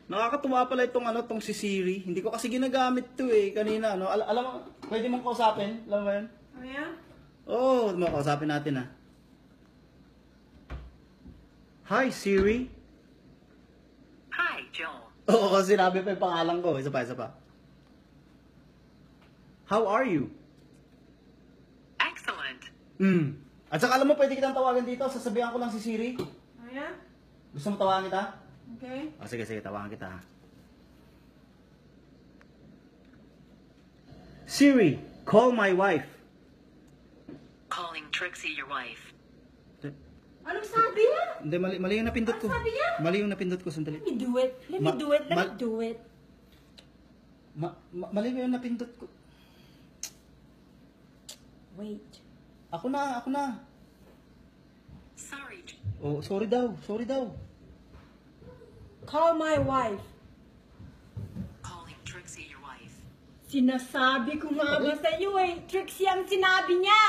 Nakakatuwa pala itong ano, tong si Siri. Hindi ko kasi ginagamit 'to eh kanina, ano. Alam mo, pwede mong kausapin, alam mo 'yan? Oh, yeah? Oo, makausapin natin ah. Hi Siri. Hi, Joel. Oo, kasi sinabi pa yung pangalan ko. Isa pa, isa pa. How are you? Excellent. At saka alam mo, pwede kitang tawagan dito. Sasabihan ko lang si Siri. Oh, yeah? Gusto mo tawagan kita? Okay. O, sige, sige, tawagan kita. Siri, call my wife. Calling Trixie your wife. Anong sabi niya? Hindi, mali yung napindot ko. Ano sabi niya? Mali yung napindot ko, sandali. Let me do it. Let me do it. Let me do it. Mali yung napindot ko. Wait. Ako na. Sorry. Oh, sorry daw. Call my wife. Calling Trixie your wife. Sinasabi ko nga ba sa iyo eh. Trixie ang sinabi niya.